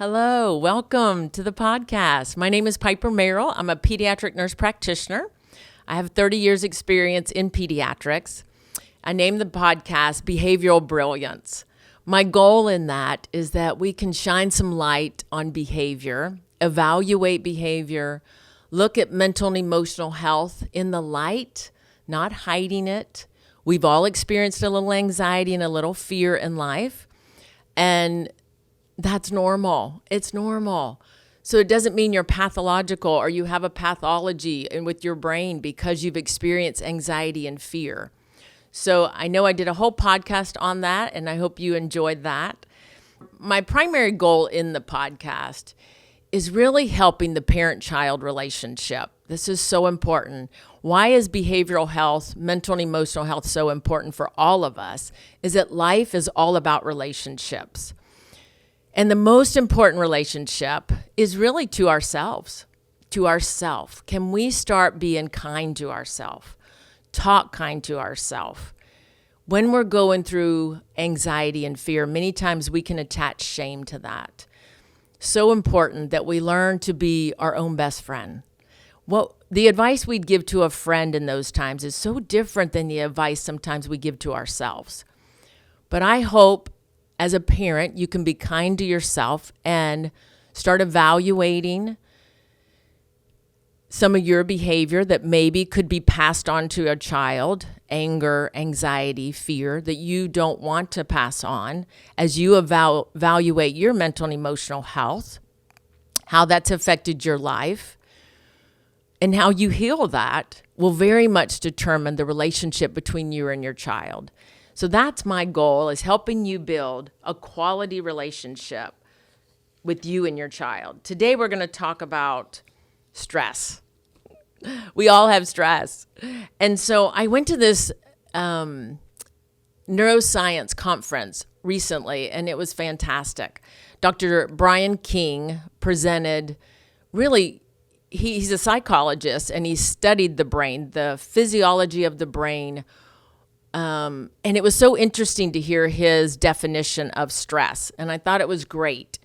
Hello, welcome to the podcast. My name is Piper Merrill. I'm a pediatric nurse practitioner. I have 30 years experience in pediatrics. I named the podcast Behavioral Brilliance. My goal in that is that we can shine some light on behavior, evaluate behavior, look at mental and emotional health in the light, not hiding it. We've all experienced a little anxiety and a little fear in life, and that's normal. It's normal. So it doesn't mean you're pathological or you have a pathology with your brain because you've experienced anxiety and fear. So I know I did a whole podcast on that, and I hope you enjoyed that. My primary goal in the podcast is really helping the parent-child relationship. This is so important. Why is behavioral health, mental and emotional health so important for all of us? Is that life is all about relationships. And the most important relationship is really to ourselves, to ourself. Can we start being kind to ourselves? Talk kind to ourselves. When we're going through anxiety and fear, many times we can attach shame to that. So important that we learn to be our own best friend. The advice we'd give to a friend in those times is so different than the advice sometimes we give to ourselves. But I hope as a parent, you can be kind to yourself and start evaluating some of your behavior that maybe could be passed on to a child, anger, anxiety, fear that you don't want to pass on as you evaluate your mental and emotional health, how that's affected your life, and how you heal that will very much determine the relationship between you and your child. So that's my goal, is helping you build a quality relationship with you and your child. Today we're going to talk about stress. We all have stress. And so I went to this neuroscience conference recently, and it was fantastic. Dr. Brian King presented he's a psychologist, and he studied the brain, the physiology of the brain. And it was so interesting to hear his definition of stress. And I thought it was great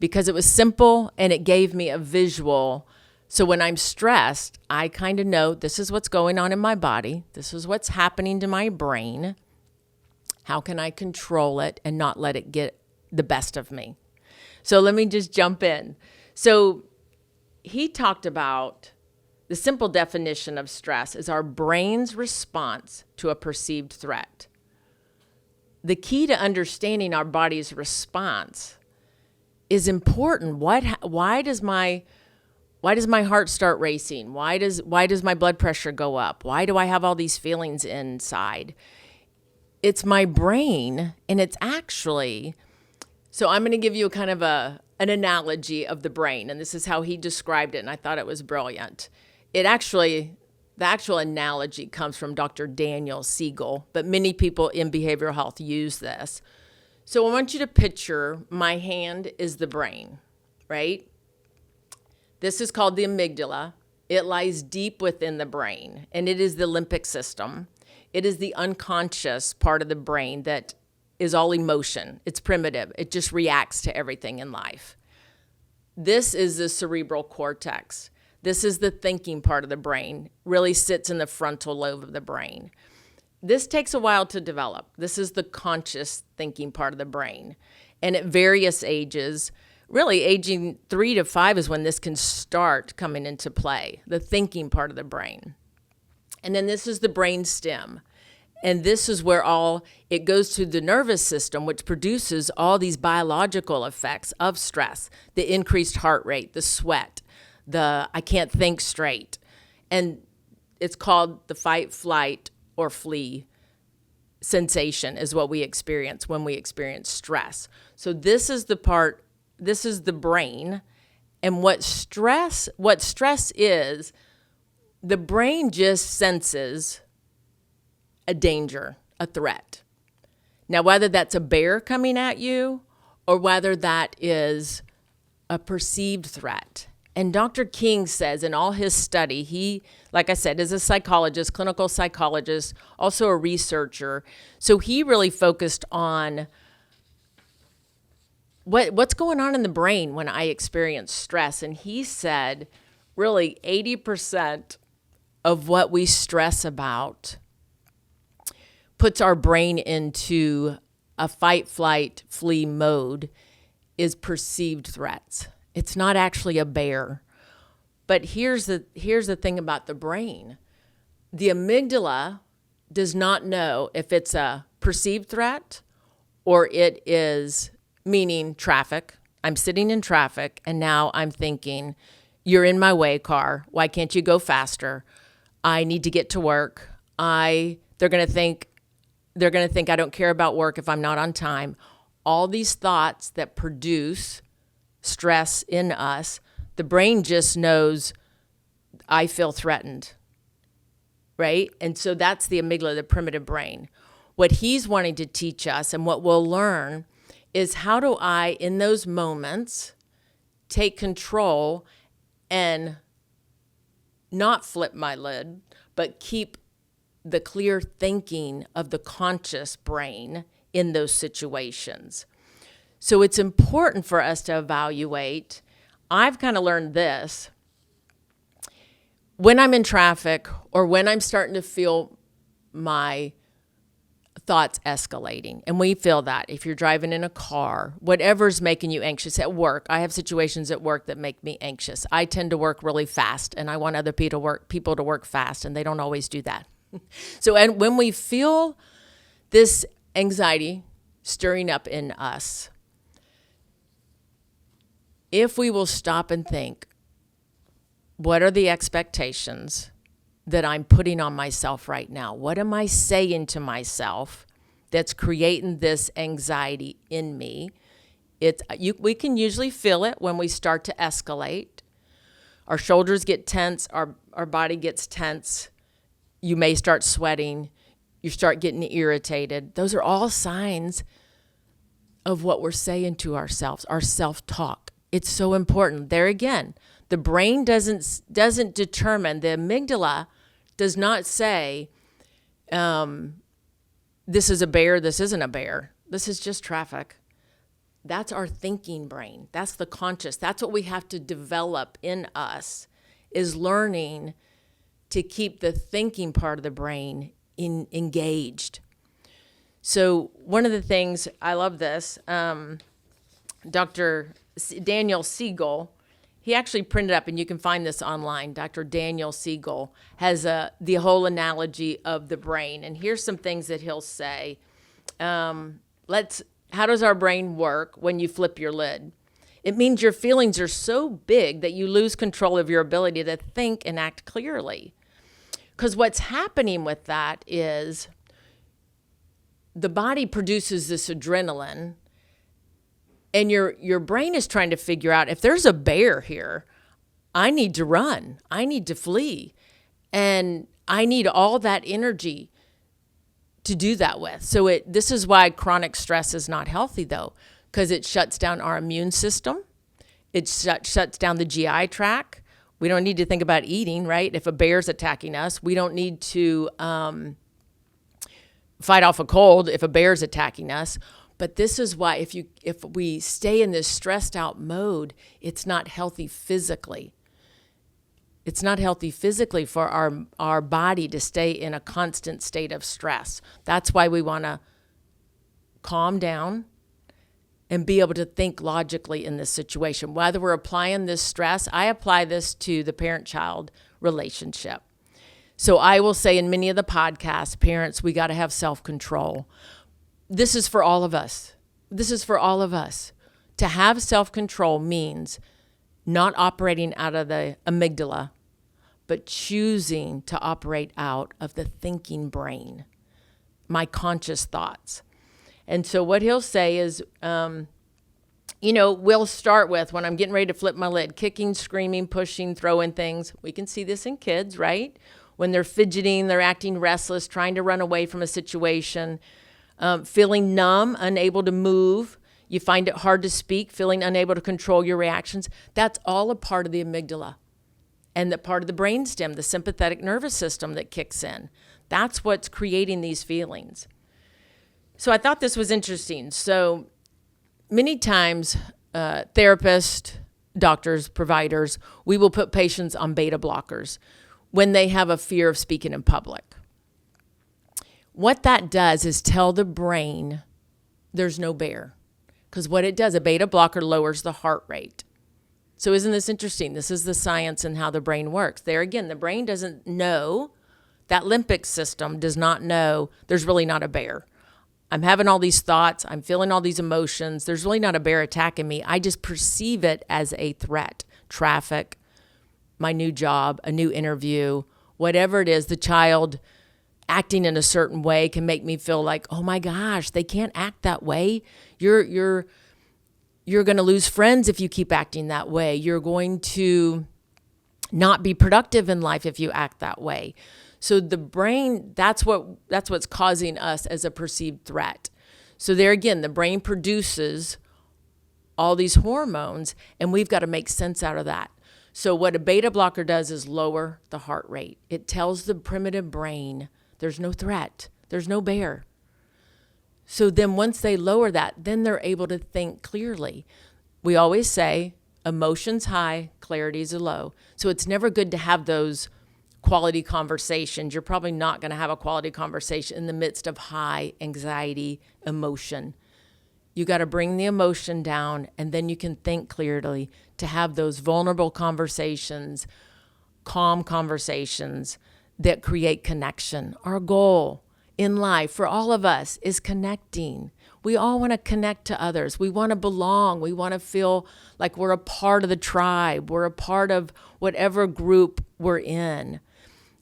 because it was simple and it gave me a visual. So when I'm stressed, I kind of know this is what's going on in my body. This is what's happening to my brain. How can I control it and not let it get the best of me? So let me just jump in. So he talked about the simple definition of stress is our brain's response to a perceived threat. The key to understanding our body's response is important. Why does my heart start racing? Why does my blood pressure go up? Why do I have all these feelings inside? It's my brain, and it's actually, so I'm going to give you kind of an analogy of the brain, and this is how he described it, and I thought it was brilliant. The actual analogy comes from Dr. Daniel Siegel, but many people in behavioral health use this. So I want you to picture my hand is the brain, right? This is called the amygdala. It lies deep within the brain, and it is the limbic system. It is the unconscious part of the brain that is all emotion. It's primitive. It just reacts to everything in life. This is the cerebral cortex. This is the thinking part of the brain, really sits in the frontal lobe of the brain. This takes a while to develop. This is the conscious thinking part of the brain. And at various ages, really aging 3 to 5 is when this can start coming into play, the thinking part of the brain. And then this is the brain stem. And this is where it goes to the nervous system, which produces all these biological effects of stress, the increased heart rate, the sweat, I can't think straight. And it's called the fight, flight, or flee sensation is what we experience when we experience stress. So this is the brain. And what stress is, the brain just senses a danger, a threat. Now, whether that's a bear coming at you or whether that is a perceived threat. And Dr. King says in all his study, he, like I said, is a psychologist, clinical psychologist, also a researcher. So he really focused on what's going on in the brain when I experience stress? And he said, really 80% of what we stress about puts our brain into a fight, flight, flee mode is perceived threats. It's not actually a bear. But here's the thing about the brain. The amygdala does not know if it's a perceived threat or it is, meaning traffic. I'm sitting in traffic and now I'm thinking, you're in my way, car. Why can't you go faster? I need to get to work. They're going to think I don't care about work if I'm not on time. All these thoughts that produce stress in us, the brain just knows I feel threatened, right? And so that's the amygdala, the primitive brain. What he's wanting to teach us and what we'll learn is how do I, in those moments, take control and not flip my lid, but keep the clear thinking of the conscious brain in those situations. So it's important for us to evaluate. I've kind of learned this. When I'm in traffic or when I'm starting to feel my thoughts escalating, and we feel that if you're driving in a car, whatever's making you anxious at work. I have situations at work that make me anxious. I tend to work really fast, and I want other people to work fast, and they don't always do that. So, and when we feel this anxiety stirring up in us, if we will stop and think, what are the expectations that I'm putting on myself right now? What am I saying to myself that's creating this anxiety in me? We can usually feel it when we start to escalate. Our shoulders get tense, our body gets tense. You may start sweating. You start getting irritated. Those are all signs of what we're saying to ourselves, our self-talk. It's so important. There again, the brain doesn't determine, the amygdala does not say, this is a bear, this isn't a bear. This is just traffic. That's our thinking brain. That's the conscious. That's what we have to develop in us, is learning to keep the thinking part of the brain engaged. So one of the things, I love this, Dr. Daniel Siegel, he actually printed up, and you can find this online. Dr. Daniel Siegel has the whole analogy of the brain. And here's some things that he'll say. How does our brain work when you flip your lid? It means your feelings are so big that you lose control of your ability to think and act clearly. Because what's happening with that is the body produces this adrenaline, and your brain is trying to figure out, if there's a bear here, I need to run, I need to flee, and I need all that energy to do that with. So this is why chronic stress is not healthy, though, because it shuts down our immune system. It shuts down the GI tract. We don't need to think about eating, right? If a bear's attacking us, we don't need to fight off a cold if a bear's attacking us. But this is why if we stay in this stressed out mode, it's not healthy physically. It's not healthy physically for our body to stay in a constant state of stress. That's why we want to calm down and be able to think logically in this situation. Whether we're applying this stress, I apply this to the parent-child relationship. So I will say in many of the podcasts, parents, we got to have self-control. This is for all of us. This is for all of us. To have self-control means not operating out of the amygdala, but choosing to operate out of the thinking brain, my conscious thoughts. And so what he'll say is, we'll start with, when I'm getting ready to flip my lid, kicking, screaming, pushing, throwing things. We can see this in kids, right? When they're fidgeting, they're acting restless, trying to run away from a situation, feeling numb, unable to move. You find it hard to speak, feeling unable to control your reactions. That's all a part of the amygdala and the part of the brainstem, the sympathetic nervous system that kicks in. That's what's creating these feelings. So I thought this was interesting. So, many times, therapists, doctors, providers, we will put patients on beta blockers when they have a fear of speaking in public. What that does is tell the brain there's no bear. Because what it does, a beta blocker lowers the heart rate. So isn't this interesting? This is the science and how the brain works. There again, the brain doesn't know, that limbic system does not know there's really not a bear. I'm having all these thoughts. I'm feeling all these emotions. There's really not a bear attacking me. I just perceive it as a threat. Traffic, my new job, a new interview, whatever it is, the child acting in a certain way can make me feel like, oh my gosh, they can't act that way. You're going to lose friends if you keep acting that way. You're going to not be productive in life if you act that way. So the brain, that's what's causing us as a perceived threat. So there again, the brain produces all these hormones, and we've got to make sense out of that. So what a beta blocker does is lower the heart rate. It tells the primitive brain there's no threat, there's no bear. So then once they lower that, then they're able to think clearly. We always say emotions high, clarity is low. So it's never good to have those quality conversations. You're probably not going to have a quality conversation in the midst of high anxiety, emotion. You got to bring the emotion down, and then you can think clearly to have those vulnerable conversations, calm conversations that create connection. Our goal in life for all of us is connecting. We all want to connect to others. We want to belong. We want to feel like we're a part of the tribe. We're a part of whatever group we're in.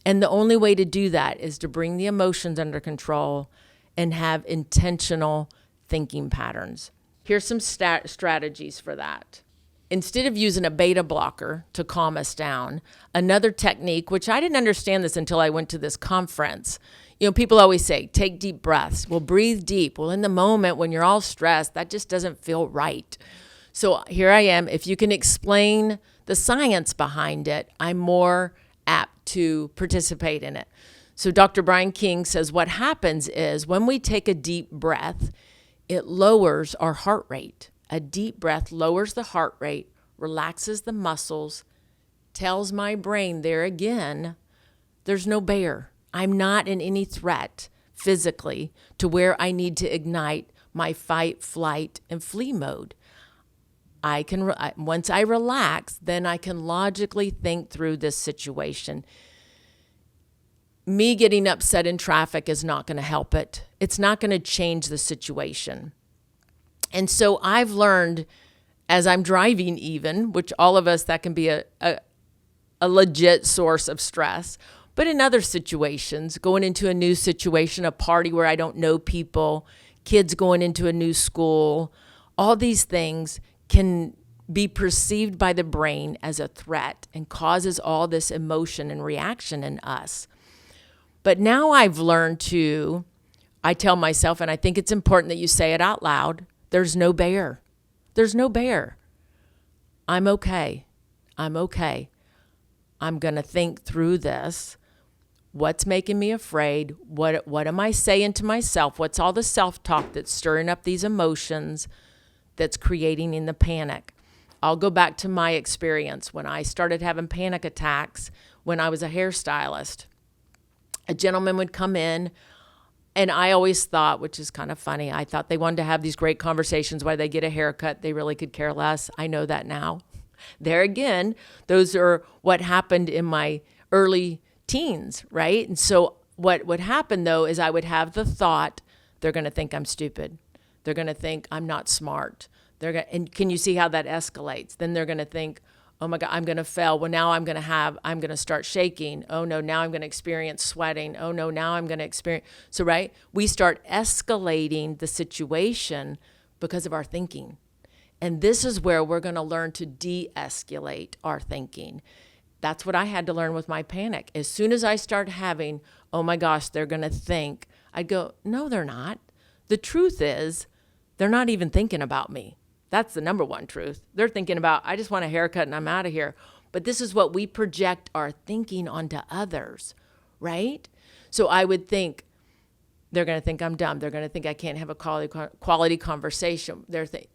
And the only way to do that is to bring the emotions under control and have intentional thinking patterns. Here's some strategies for that. Instead of using a beta blocker to calm us down, another technique, which I didn't understand this until I went to this conference. People always say, take deep breaths. Well, breathe deep. Well, in the moment when you're all stressed, that just doesn't feel right. So here I am. If you can explain the science behind it, I'm more apt to participate in it. So Dr. Brian King says what happens is when we take a deep breath, it lowers our heart rate. A deep breath lowers the heart rate, relaxes the muscles, tells my brain there again, there's no bear. I'm not in any threat physically to where I need to ignite my fight, flight, and flee mode. Once I relax, then I can logically think through this situation. Me getting upset in traffic is not going to help it. It's not going to change the situation. And so I've learned as I'm driving even, which all of us, that can be a legit source of stress. But in other situations, going into a new situation, a party where I don't know people, kids going into a new school, all these things can be perceived by the brain as a threat and causes all this emotion and reaction in us. But now I've learned I tell myself, and I think it's important that you say it out loud, there's no bear. There's no bear. I'm okay. I'm okay. I'm going to think through this. What's making me afraid? What am I saying to myself? What's all the self-talk that's stirring up these emotions that's creating in the panic? I'll go back to my experience when I started having panic attacks when I was a hairstylist. A gentleman would come in, and I always thought, which is kind of funny, I thought they wanted to have these great conversations while they get a haircut. They really could care less. I know that now. There again, those are what happened in my early teens, right? And so what would happen, though, is I would have the thought, they're going to think I'm stupid. They're going to think I'm not smart. And can you see how that escalates? Then they're going to think, oh my God, I'm going to fail. Well, now I'm going to start shaking. Oh no, now I'm going to experience sweating. Oh no, now I'm going to experience. So, right, we start escalating the situation because of our thinking. And this is where we're going to learn to de-escalate our thinking. That's what I had to learn with my panic. As soon as I start having, oh my gosh, they're going to think, I'd go, no, they're not. The truth is, they're not even thinking about me. That's the number one truth. They're thinking about, I just want a haircut and I'm out of here. But this is what we project our thinking onto others, right? So I would think, They're going to think I'm dumb. They're going to think I can't have a quality conversation.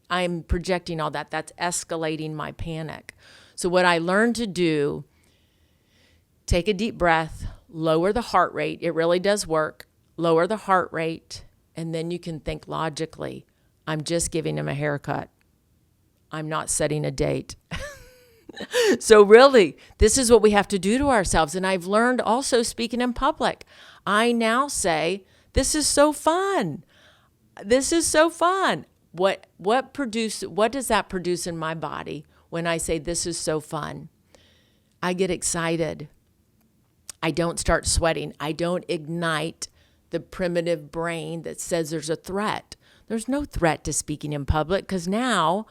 I'm projecting all that. That's escalating my panic. So what I learned to do, take a deep breath, lower the heart rate. It really does work. Lower the heart rate, and then you can think logically. I'm just giving him a haircut. I'm not setting a date. So really, this is what we have to do to ourselves. And I've learned also speaking in public. I now say, this is so fun. This is so fun. What does that produce in my body when I say this is so fun? I get excited. I don't start sweating. I don't ignite the primitive brain that says there's a threat. There's no threat to speaking in public because now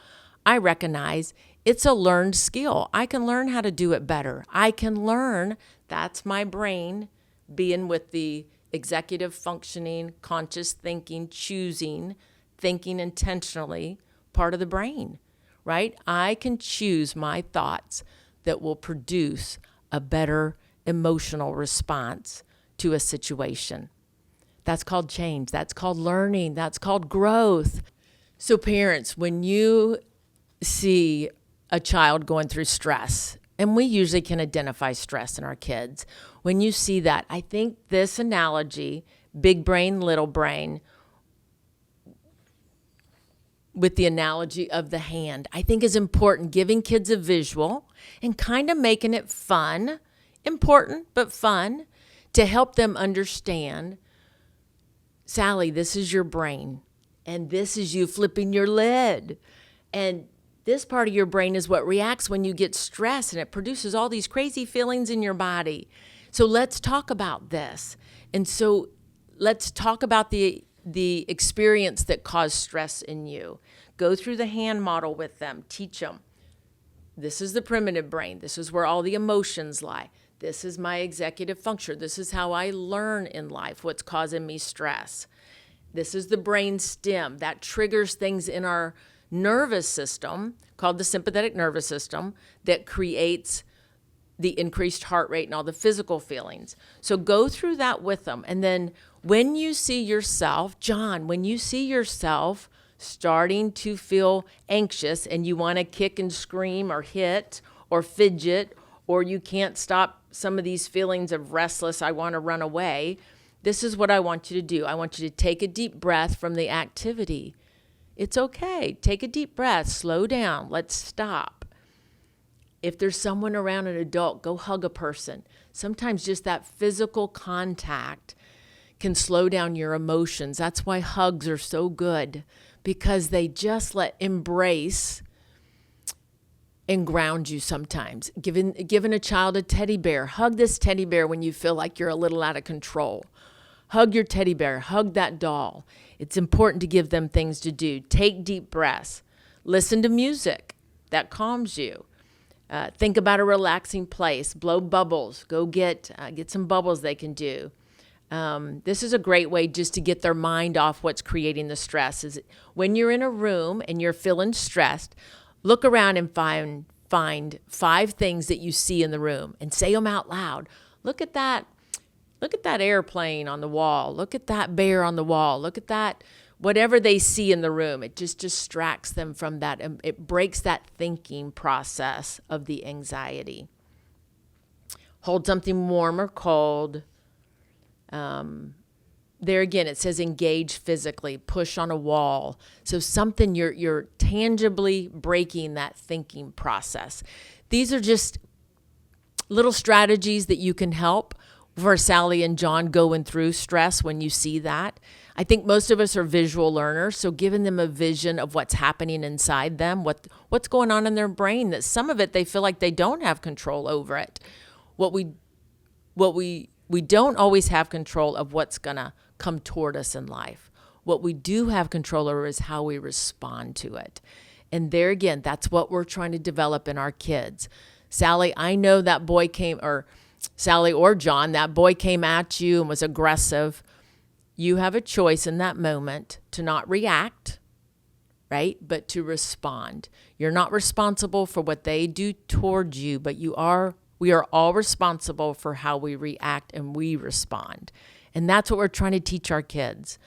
I recognize it's a learned skill. I can learn how to do it better. I can learn, that's my brain being with the executive functioning, conscious thinking, choosing, thinking intentionally, part of the brain, right? I can choose my thoughts that will produce a better emotional response to a situation. That's called change. That's called learning. That's called growth. So parents, when you see a child going through stress, and we usually can identify stress in our kids, when you see that, I think this analogy, big brain, little brain, with the analogy of the hand, I think is important, giving kids a visual and kind of making it fun, important but fun, to help them understand, Sally, this is your brain, and this is you flipping your lid. And this part of your brain is what reacts when you get stressed, and it produces all these crazy feelings in your body. So let's talk about this. And so let's talk about the experience that caused stress in you. Go through the hand model with them. Teach them. This is the primitive brain. This is where all the emotions lie. This is my executive function. This is how I learn in life, what's causing me stress. This is the brain stem. That triggers things in our nervous system called the sympathetic nervous system that creates the increased heart rate and all the physical feelings. So go through that with them. And then when you see yourself, John, when you see yourself starting to feel anxious and you want to kick and scream or hit or fidget, or you can't stop some of these feelings of restless, I want to run away, this is what I want you to do. I want you to take a deep breath from the activity. It's okay. Take a deep breath. Slow down. Let's stop. If there's someone around, an adult, go hug a person. Sometimes just that physical contact can slow down your emotions. That's why hugs are so good, because they just embrace and ground you sometimes. Giving a child a teddy bear. Hug this teddy bear when you feel like you're a little out of control. Hug your teddy bear. Hug that doll. It's important to give them things to do. Take deep breaths. Listen to music that calms you. Think about a relaxing place. Blow bubbles. Go get some bubbles they can do. This is a great way just to get their mind off what's creating the stress. Is when you're in a room and you're feeling stressed, look around and find 5 things that you see in the room and say them out loud. Look at that airplane on the wall. Look at that bear on the wall. Look at that, whatever they see in the room. It just distracts them from that. And it breaks that thinking process of the anxiety. Hold something warm or cold. There again, it says engage physically, push on a wall. So something you're tangibly breaking that thinking process. These are just little strategies that you can help for Sally and John going through stress when you see that. I think most of us are visual learners, so giving them a vision of what's happening inside them, what's going on in their brain, that some of it they feel like they don't have control over it. What we don't always have control of what's going to come toward us in life. What we do have control over is how we respond to it. And there again, that's what we're trying to develop in our kids. Sally, I know that boy came, or Sally or John, that boy came at you and was aggressive. You have a choice in that moment to not react, right? But to respond. You're not responsible for what they do towards you, but we are all responsible for how we react and we respond. And that's what we're trying to teach our kids.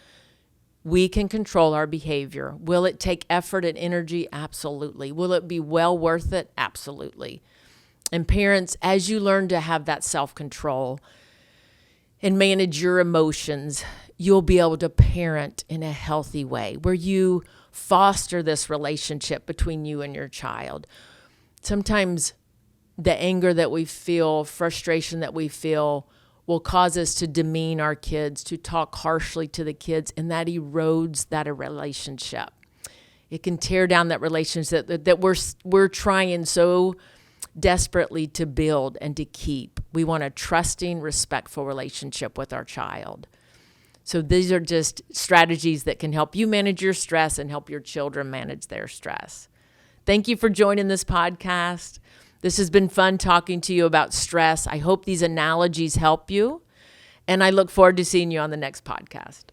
We can control our behavior. Will it take effort and energy? Absolutely. Will it be well worth it? Absolutely. And parents, as you learn to have that self-control and manage your emotions, you'll be able to parent in a healthy way where you foster this relationship between you and your child. Sometimes the anger that we feel, frustration that we feel, will cause us to demean our kids, to talk harshly to the kids, and that erodes that relationship. It can tear down that relationship that we're trying so desperately to build and to keep. We want a trusting, respectful relationship with our child. So these are just strategies that can help you manage your stress and help your children manage their stress. Thank you for joining this podcast. This has been fun talking to you about stress. I hope these analogies help you, and I look forward to seeing you on the next podcast.